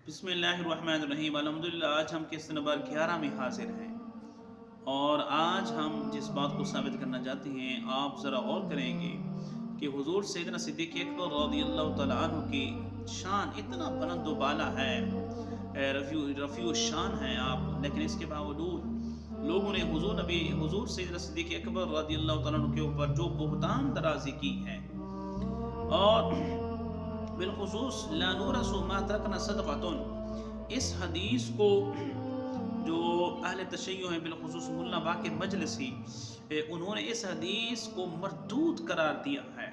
بسم اللہ الرحمن الرحیم۔ الحمدللہ آج ہم قسط نمبر 11 میں حاضر ہیں اور آج ہم جس بات کو ثابت کرنا چاہتے ہیں آپ ذرا غور کریں گے کہ حضور سیدنا صدیق اکبر رضی اللہ تعالیٰ عنہ کی شان اتنا بلند و بالا ہے، رفیع الشان ہے آپ، لیکن اس کے باوجود لوگوں نے حضور سیدنا صدیق اکبر رضی اللہ تعالیٰ عنہ کے اوپر جو بہتان درازی کی ہے، اور بالخصوص لا نورث ما ترکنا صدقۃ، اس حدیث کو جو اہل تشیع ہیں بالخصوص مولانا باقر مجلسی، انہوں نے اس حدیث کو مردود قرار دیا ہے،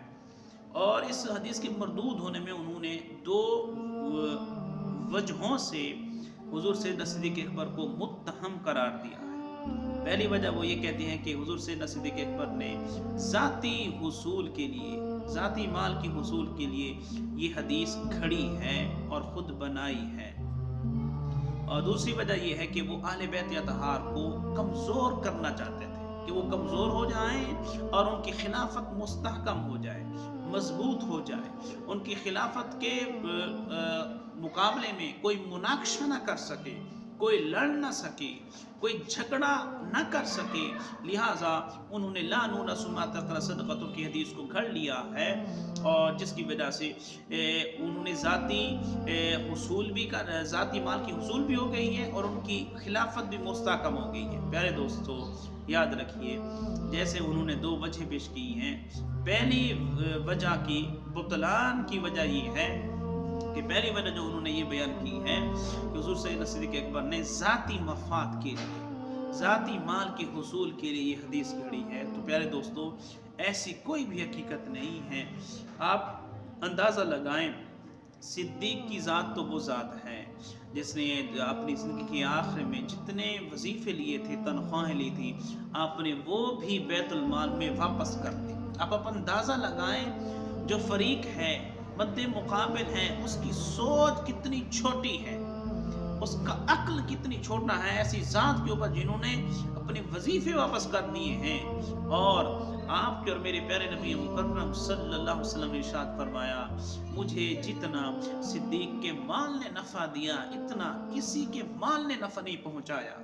اور اس حدیث کے مردود ہونے میں انہوں نے دو وجہوں سے حضور سیدنا صدیق اکبر کو متہم قرار دیا ہے۔ پہلی وجہ وہ یہ کہتے ہیں کہ حضور سیدنا صدیق اکبر نے ذاتی حصول کے لیے، ذاتی مال کی حصول کے لیے یہ حدیث گھڑی ہے اور خود بنائی ہے، اور دوسری وجہ یہ ہے کہ وہ اہل بیت اطہار کو کمزور کرنا چاہتے تھے کہ وہ کمزور ہو جائیں اور ان کی خلافت مستحکم ہو جائے، مضبوط ہو جائے، ان کی خلافت کے مقابلے میں کوئی مناقشہ نہ کر سکے، کوئی لڑ نہ سکے، کوئی جھگڑا نہ کر سکے، لہٰذا انہوں نے لا نورث ما ترکنا صدقۃ کی حدیث کو گھڑ لیا ہے، اور جس کی وجہ سے انہوں نے ذاتی مال کی حصول بھی ہو گئی ہے اور ان کی خلافت بھی مستحکم ہو گئی ہے۔ پیارے دوستو یاد رکھیے، جیسے انہوں نے دو وجہ پیش کی ہیں، پہلی وجہ کی بطلان کی وجہ یہ ہے کہ پہلی وجہ جو انہوں نے یہ بیان کی ہے کہ حضور سیدنا صدیق اکبر نے ذاتی مفاد کے لیے، ذاتی مال کے حصول کے لیے یہ حدیث گھڑی ہے، تو پیارے دوستو ایسی کوئی بھی حقیقت نہیں ہے۔ آپ اندازہ لگائیں، صدیق کی ذات تو وہ ذات ہے جس نے اپنی زندگی کے آخر میں جتنے وظیفے لیے تھے، تنخواہیں لی تھی، آپ نے وہ بھی بیت المال میں واپس کر دی۔ آپ اندازہ لگائیں، جو فریق ہے، مد مقابل ہے، اس کی سوچ کتنی چھوٹی ہے، اس کا عقل کتنی چھوٹا ہے، ایسی ذات کے اوپر جنہوں نے اپنے وظیفے واپس کر دیے ہیں، اور آپ کے اور میرے پیارے نبی مکرم صلی اللہ علیہ وسلم نے ارشاد فرمایا، مجھے جتنا صدیق کے مال نے نفع دیا اتنا کسی کے مال نے نفع نہیں پہنچایا۔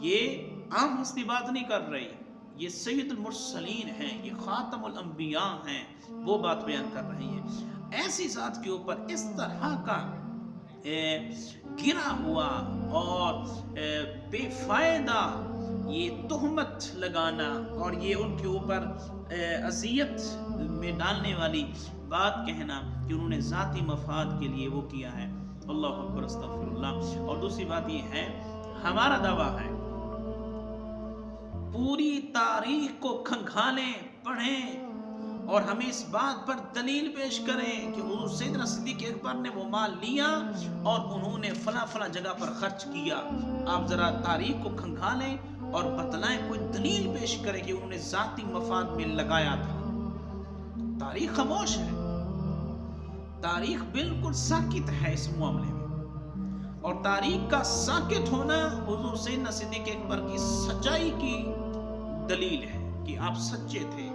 یہ عام ہستی بات نہیں کر رہی، یہ سید المرسلین ہیں، یہ خاتم الانبیاء ہیں، وہ بات بیان کر رہی ہیں۔ ایسی ذات کے اوپر اس طرح کا گرا ہوا اور بے فائدہ یہ تہمت لگانا اور یہ ان کے اوپر اذیت میں ڈالنے والی بات کہنا کہ انہوں نے ذاتی مفاد کے لیے وہ کیا ہے، اللہ اکبر استغفر اللہ۔ اور دوسری بات یہ ہے، ہمارا دعویٰ ہے، پوری تاریخ کو کھنگالیں، پڑھیں اور ہمیں اس بات پر دلیل پیش کریں کہ حضور سیدنا صدیق اکبر نے وہ مال لیا اور انہوں نے فلاں فلاں جگہ پر خرچ کیا۔ آپ ذرا تاریخ کو کھنگالیں اور بتلائیں، کوئی دلیل پیش کریں کہ انہوں نے ذاتی مفاد میں لگایا تھا۔ تاریخ خاموش ہے، تاریخ بالکل ساکت ہے اس معاملے میں، اور تاریخ کا ساکت ہونا حضور سیدنا صدیق اکبر کی سچائی کی دلیل ہے کہ آپ سچے تھے،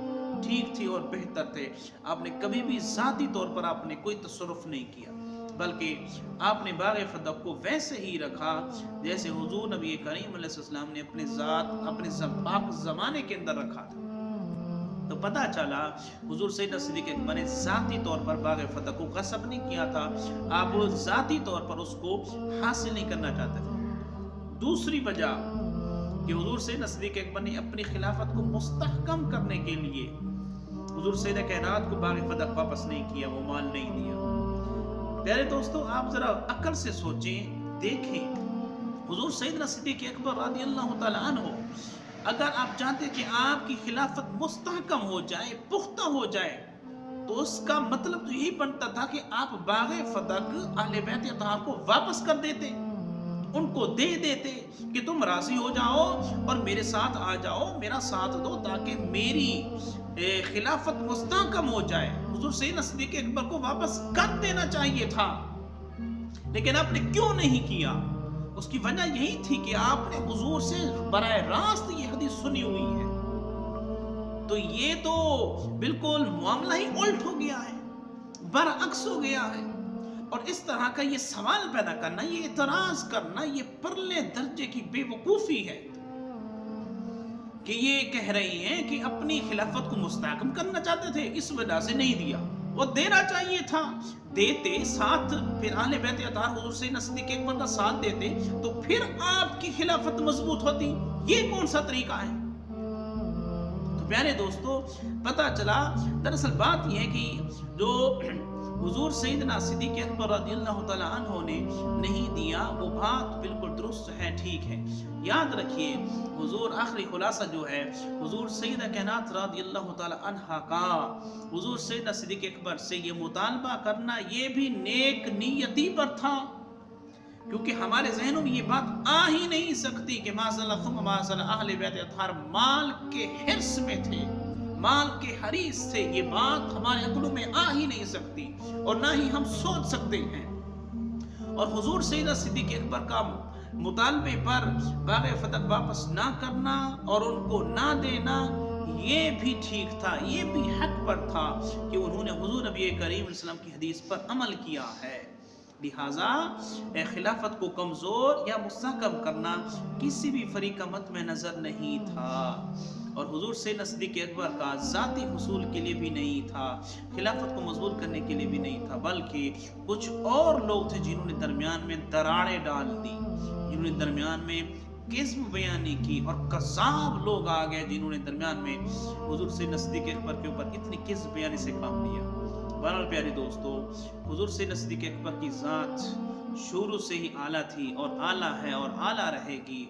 ٹھیک تھے اور بہتر تھے۔ آپ نے کبھی بھی ذاتی طور پر آپ نے کوئی تصرف نہیں کیا، بلکہ آپ نے باغ فتح کو ویسے ہی رکھا جیسے حضور نبی کریم علیہ السلام نے اپنے پاک زمانے کے اندر رکھا تھا۔ تو پتہ چلا حضور سیدنا صدیق اکبر نے ذاتی طور پر باغ فتح کو غصب نہیں کیا تھا، آپ ذاتی طور پر اس کو حاصل نہیں کرنا چاہتے تھے۔ دوسری وجہ کہ حضور سیدنا صدیق اکبر نے اپنی خلافت کو مستحکم کرنے کے لیے حضور سیدنا کائنات کو باغ فتح واپس نہیں کیا، وہ مال نہیں دیا۔ پیارے دوستو آپ ذرا عقل سے سوچیں، دیکھیں، حضور سیدنا صدیق اکبر رضی اللہ تعالیٰ عنہ، اگر آپ چاہتے کہ آپ کی خلافت مستحکم ہو جائے، پختہ ہو جائے، تو اس کا مطلب تو یہی بنتا تھا کہ آپ باغ فتح اہل بیت اطہار کو واپس کر دیتے، ان کو دے دیتے کہ تم راضی ہو جاؤ اور میرے ساتھ آ جاؤ، میرا ساتھ دو تاکہ میری خلافت مستحکم ہو جائے۔ حضور سیدنا صدیق اکبر کو واپس کر دینا چاہیے تھا، لیکن آپ نے کیوں نہیں کیا؟ اس کی وجہ یہی تھی کہ آپ نے حضور سے براہ راست یہ حدیث سنی ہوئی ہے، تو یہ تو بالکل معاملہ ہی الٹ ہو گیا ہے، برعکس ہو گیا ہے، اور اس طرح کا یہ سوال پیدا کرنا، یہ اعتراض کرنا، یہ پرلے درجے کی بے وقوفی ہے کہ یہ کہہ رہی ہیں کہ اپنی خلافت کو مستحکم کرنا چاہتے تھے، اس وجہ سے نہیں دیا، وہ دینا چاہیے تھا، دیتے ساتھ، پھر اہل بیت اطہار حضور سیدنا صدیق اکبر کا ساتھ دیتے تو پھر آپ کی خلافت مضبوط ہوتی۔ یہ کون سا طریقہ ہے؟ تو پیارے دوستو، پتہ چلا دراصل بات یہ ہے کہ جو حضور سیدنا صدیق اکبر رضی اللہ تعالیٰ عنہ نے نہیں دیا، وہ بات بالکل درست ہے، ٹھیک ہے۔ یاد رکھیے حضور، آخری خلاصہ جو ہے، حضور سیدہ کائنات رضی اللہ تعالیٰ عنہ کا حضور سیدنا صدیق اکبر سے یہ مطالبہ کرنا، یہ بھی نیک نیتی پر تھا، کیونکہ ہمارے ذہنوں میں یہ بات آ ہی نہیں سکتی کہ معاذاللہ ثم معاذاللہ اہل بیت اطہار مال کے حرص میں تھے، مال کے حریص تھے، یہ بات ہمارے عقلوں میں آ ہی نہیں سکتی اور نہ ہی ہم سوچ سکتے ہیں۔ اور حضور سیدنا صدیق اکبر کا مطالبے پر باغ فتح واپس نہ کرنا اور ان کو نہ دینا، یہ بھی ٹھیک تھا، یہ بھی حق پر تھا کہ انہوں نے حضور نبی کریم علیہ السلام کی حدیث پر عمل کیا ہے۔ لہٰذا خلافت کو کمزور یا مستحکم کرنا کسی بھی فریق کا مد میں نظر نہیں تھا، اور حضور سیدنا صدیق اکبر کا ذاتی حصول کے لیے بھی نہیں تھا، خلافت کو مضبوط کرنے کے لیے بھی نہیں تھا، بلکہ کچھ اور لوگ تھے جنہوں نے درمیان میں دراڑیں ڈال دی، جنہوں نے درمیان میں کذب بیانی کی، اور کذاب لوگ آ گئے جنہوں نے درمیان میں حضور سیدنا صدیق اکبر کے اوپر اتنی کذب بیانی سے کام لیا۔ بہرحال پیارے دوستو، حضور سیدنا صدیق اکبر کی ذات شروع سے ہی اعلیٰ تھی اور اعلیٰ ہے اور اعلیٰ رہے گی،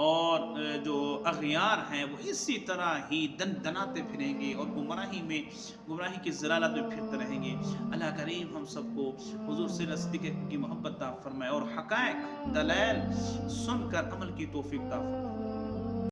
اور جو اغیار ہیں وہ اسی طرح ہی دن دناتے پھریں گے اور گمراہی کی ضلالت میں پھرتے رہیں گے۔ اللہ کریم ہم سب کو حضور سیدنا صدیق اکبر کی محبت عطا فرمائے اور حقائق دلائل سن کر عمل کی توفیق عطا فرمائے۔